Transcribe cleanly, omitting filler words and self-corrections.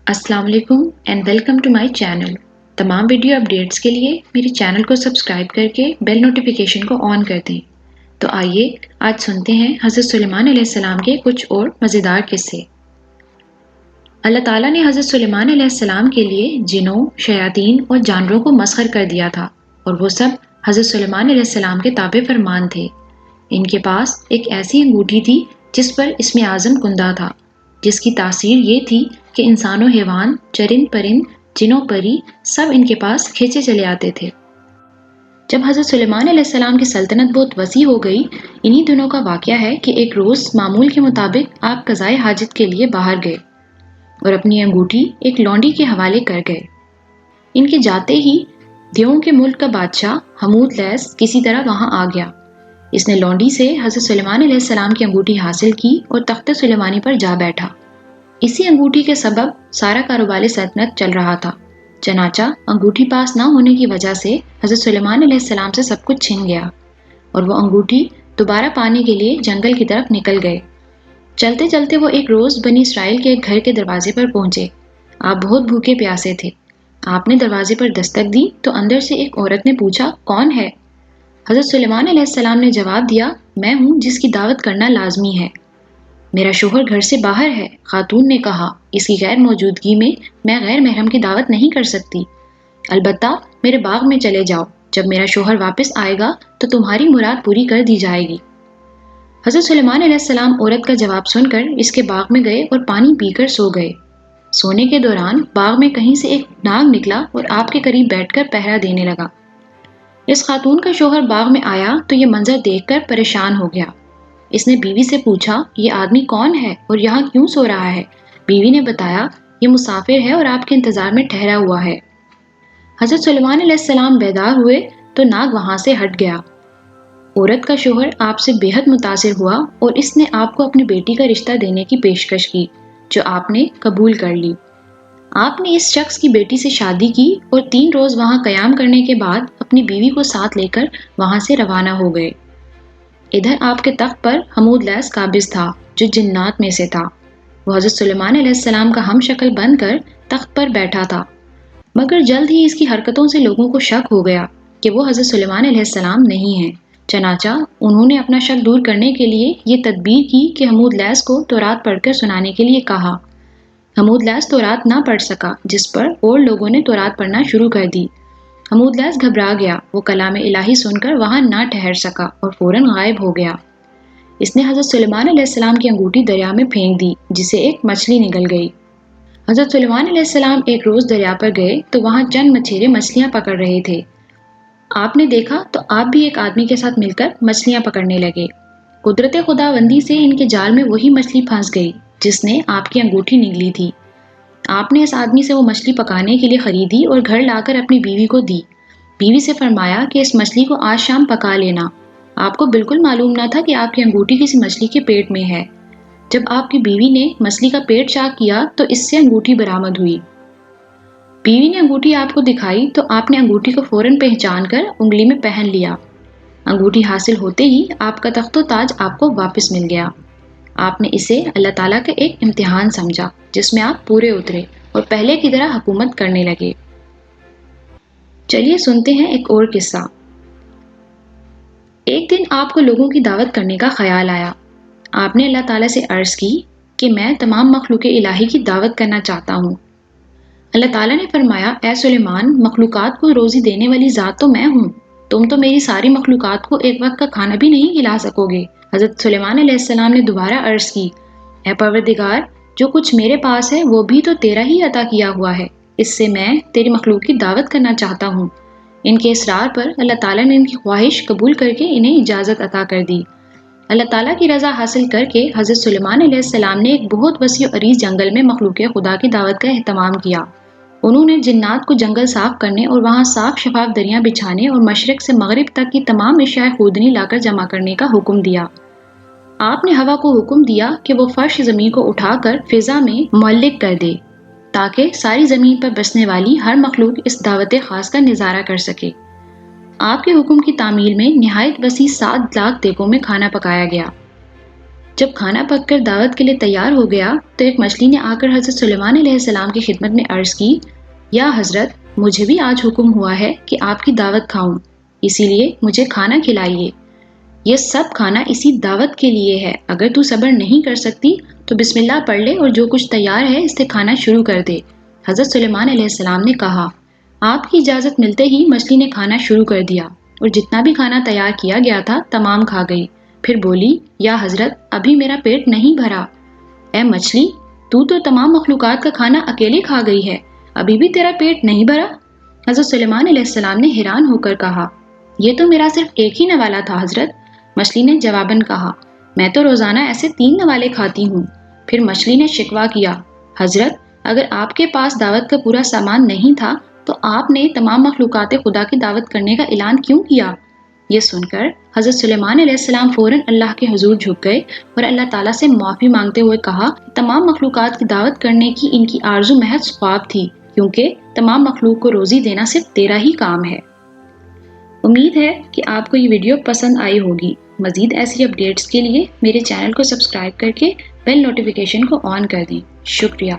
السلام علیکم and welcome to my channel. تمام ویڈیو اپڈیٹس کے لیے میری چینل کو سبسکرائب کر کے بیل نوٹیفیکیشن کو آن کر دیں۔ تو آئیے آج سنتے ہیں حضرت سلیمان علیہ السلام کے کچھ اور مزیدار قصے۔ اللہ تعالیٰ نے حضرت سلیمان علیہ السلام کے لیے جنوں، شیاطین اور جانوروں کو مسخر کر دیا تھا، اور وہ سب حضرت سلیمان علیہ السلام کے تابع فرمان تھے۔ ان کے پاس ایک ایسی انگوٹھی تھی جس پر اسم اعظم کندہ تھا، جس کی تاثیر یہ تھی کہ انسان و حیوان، چرند پرند، جن و پری سب ان کے پاس کھینچے چلے آتے تھے۔ جب حضرت سلیمان علیہ السلام کی سلطنت بہت وسیع ہو گئی، انہی دنوں کا واقعہ ہے کہ ایک روز معمول کے مطابق آپ قضائے حاجت کے لیے باہر گئے اور اپنی انگوٹھی ایک لونڈی کے حوالے کر گئے۔ ان کے جاتے ہی دیووں کے ملک کا بادشاہ حمود لیس کسی طرح وہاں آ گیا۔ اس نے لونڈی سے حضرت سلیمان علیہ السلام کی انگوٹھی حاصل کی اور تخت سلیمانی پر جا بیٹھا۔ اسی انگوٹھی کے سبب سارا کاروبار سلطنت چل رہا تھا، چنانچہ انگوٹھی پاس نہ ہونے کی وجہ سے حضرت سلیمان علیہ السلام سے سب کچھ چھن گیا، اور وہ انگوٹھی دوبارہ پانے کے لیے جنگل کی طرف نکل گئے۔ چلتے چلتے وہ ایک روز بنی اسرائیل کے ایک گھر کے دروازے پر پہنچے۔ آپ بہت بھوکے پیاسے تھے۔ آپ نے دروازے پر دستک دی تو اندر سے ایک عورت نے پوچھا، کون ہے؟ حضرت سلیمان علیہ السلام نے جواب دیا، میں ہوں جس کی دعوت کرنا لازمی ہے۔ میرا شوہر گھر سے باہر ہے، خاتون نے کہا، اس کی غیر موجودگی میں غیر محرم کی دعوت نہیں کر سکتی۔ البتہ میرے باغ میں چلے جاؤ، جب میرا شوہر واپس آئے گا تو تمہاری مراد پوری کر دی جائے گی۔ حضرت سلیمان علیہ السلام عورت کا جواب سن کر اس کے باغ میں گئے اور پانی پی کر سو گئے۔ سونے کے دوران باغ میں کہیں سے ایک ناگ نکلا اور آپ کے قریب بیٹھ کر پہرا دینے لگا۔ اس خاتون کا شوہر باغ میں آیا تو یہ منظر دیکھ کر پریشان ہو گیا۔ اس نے بیوی سے پوچھا، یہ آدمی کون ہے اور یہاں کیوں سو رہا ہے؟ بیوی نے بتایا، یہ مسافر ہے اور آپ کے انتظار میں ٹھہرا ہوا ہے۔ حضرت سلیمان علیہ السلام بیدار ہوئے تو ناگ وہاں سے ہٹ گیا۔ عورت کا شوہر آپ سے بے حد متاثر ہوا اور اس نے آپ کو اپنی بیٹی کا رشتہ دینے کی پیشکش کی، جو آپ نے قبول کر لی۔ آپ نے اس شخص کی بیٹی سے شادی کی اور 3 روز وہاں قیام کرنے کے بعد اپنی بیوی کو ساتھ لے کر وہاں سے روانہ ہو گئے۔ ادھر آپ کے تخت پر حمود لیس قابض تھا، جو جنات میں سے تھا۔ وہ حضرت سلیمان علیہ السلام کا ہم شکل بن کر تخت پر بیٹھا تھا، مگر جلد ہی اس کی حرکتوں سے لوگوں کو شک ہو گیا کہ وہ حضرت سلیمان علیہ السلام نہیں ہیں۔ چنانچہ انہوں نے اپنا شک دور کرنے کے لیے یہ تدبیر کی کہ حمود لیس کو تورات پڑھ کر سنانے کے لیے کہا۔ حمود لیس تورات نہ پڑھ سکا، جس پر اور لوگوں نے تورات پڑھنا شروع کر دی۔ حمود لیس گھبرا گیا، وہ کلام الہی سن کر وہاں نہ ٹھہر سکا اور فوراً غائب ہو گیا۔ اس نے حضرت سلیمان علیہ السلام کی انگوٹھی دریا میں پھینک دی، جسے ایک مچھلی نگل گئی۔ حضرت سلیمان علیہ السلام ایک روز دریا پر گئے تو وہاں چند مچھیرے مچھلیاں پکڑ رہے تھے۔ آپ نے دیکھا تو آپ بھی ایک آدمی کے ساتھ مل کر مچھلیاں پکڑنے لگے۔ قدرت خداوندی سے ان کے جال میں وہی مچھلی پھنس گئی جس نے آپ کی انگوٹھی نگلی تھی۔ آپ نے اس آدمی سے وہ مچھلی پکانے کے لیے خریدی اور گھر لا کر اپنی بیوی کو دی۔ بیوی سے فرمایا کہ اس مچھلی کو آج شام پکا لینا۔ آپ کو بالکل معلوم نہ تھا کہ آپ کی انگوٹھی کسی مچھلی کے پیٹ میں ہے۔ جب آپ کی بیوی نے مچھلی کا پیٹ چاک کیا تو اس سے انگوٹھی برآمد ہوئی۔ بیوی نے انگوٹھی آپ کو دکھائی تو آپ نے انگوٹھی کو فوراً پہچان کر انگلی میں پہن لیا۔ انگوٹھی حاصل ہوتے ہی آپ کا تخت و تاج آپ کو واپس مل گیا۔ آپ نے اسے اللہ تعالیٰ کا ایک امتحان سمجھا، جس میں آپ پورے اترے اور پہلے کی طرح حکومت کرنے لگے۔ چلیے سنتے ہیں ایک اور قصہ۔ ایک دن آپ کو لوگوں کی دعوت کرنے کا خیال آیا۔ آپ نے اللہ تعالیٰ سے عرض کی کہ میں تمام مخلوق الہی کی دعوت کرنا چاہتا ہوں۔ اللہ تعالیٰ نے فرمایا، اے سلیمان، مخلوقات کو روزی دینے والی ذات تو میں ہوں، تم تو میری ساری مخلوقات کو ایک وقت کا کھانا بھی نہیں کھلا سکو گے۔ حضرت سلیمان علیہ السلام نے دوبارہ عرض کی، اے پروردگار، جو کچھ میرے پاس ہے وہ بھی تو تیرا ہی عطا کیا ہوا ہے، اس سے میں تیری مخلوق کی دعوت کرنا چاہتا ہوں۔ ان کے اصرار پر اللہ تعالیٰ نے ان کی خواہش قبول کر کے انہیں اجازت عطا کر دی۔ اللہ تعالیٰ کی رضا حاصل کر کے حضرت سلیمان علیہ السلام نے ایک بہت وسیع و عریض جنگل میں مخلوق خدا کی دعوت کا اہتمام کیا۔ انہوں نے جنات کو جنگل صاف کرنے اور وہاں صاف شفاف دریاں بچھانے اور مشرق سے مغرب تک کی تمام اشیاء خودنی لا کر جمع کرنے کا حکم دیا۔ آپ نے ہوا کو حکم دیا کہ وہ فرش زمین کو اٹھا کر فضا میں معلق کر دے، تاکہ ساری زمین پر بسنے والی ہر مخلوق اس دعوت خاص کا نظارہ کر سکے۔ آپ کے حکم کی تعمیل میں نہایت وسیع 7 لاکھ دیگوں میں کھانا پکایا گیا۔ جب کھانا پک کر دعوت کے لیے تیار ہو گیا تو ایک مچھلی نے آ کر حضرت سلیمان علیہ السلام کی خدمت میں عرض کی، یا حضرت، مجھے بھی آج حکم ہوا ہے کہ آپ کی دعوت کھاؤں، اسی لیے مجھے کھانا کھلائیے۔ یہ سب کھانا اسی دعوت کے لیے ہے، اگر تو صبر نہیں کر سکتی تو بسم اللہ پڑھ لے اور جو کچھ تیار ہے اس سے کھانا شروع کر دے۔ حضرت سلیمان علیہ السلام نے کہا، آپ کی اجازت ملتے ہی مچھلی نے کھانا شروع کر دیا اور جتنا بھی کھانا تیار کیا گیا تھا تمام کھا گئی۔ پھر بولی، یا حضرت، ابھی میرا پیٹ نہیں بھرا۔ اے مچھلی، تو تمام مخلوقات کا کھانا اکیلے کھا گئی ہے، ابھی بھی تیرا پیٹ نہیں بھرا؟ حضرت سلیمان علیہ السلام نے حیران ہو کر کہا، یہ تو میرا صرف ایک ہی نوالا تھا حضرت۔ مچھلی نے جواباً کہا، میں تو روزانہ ایسے 3 نوالے کھاتی ہوں۔ پھر مچھلی نے شکوہ کیا، حضرت، اگر آپ کے پاس دعوت کا پورا سامان نہیں تھا تو آپ نے تمام مخلوقات خدا کی دعوت کرنے کا اعلان کیوں کیا؟ یہ سن کر حضرت سلیمان علیہ السلام فوراً اللہ کے حضور جھک گئے اور اللہ تعالیٰ سے معافی مانگتے ہوئے کہا، تمام مخلوقات کی دعوت کرنے کی ان کی آرزو محض خواب تھی، کیونکہ تمام مخلوق کو روزی دینا صرف تیرا ہی کام ہے۔ امید ہے کہ آپ کو یہ ویڈیو پسند آئی ہوگی۔ مزید ایسی اپڈیٹس کے لیے میرے چینل کو سبسکرائب کر کے بیل نوٹیفیکیشن کو آن کر دیں۔ شکریہ۔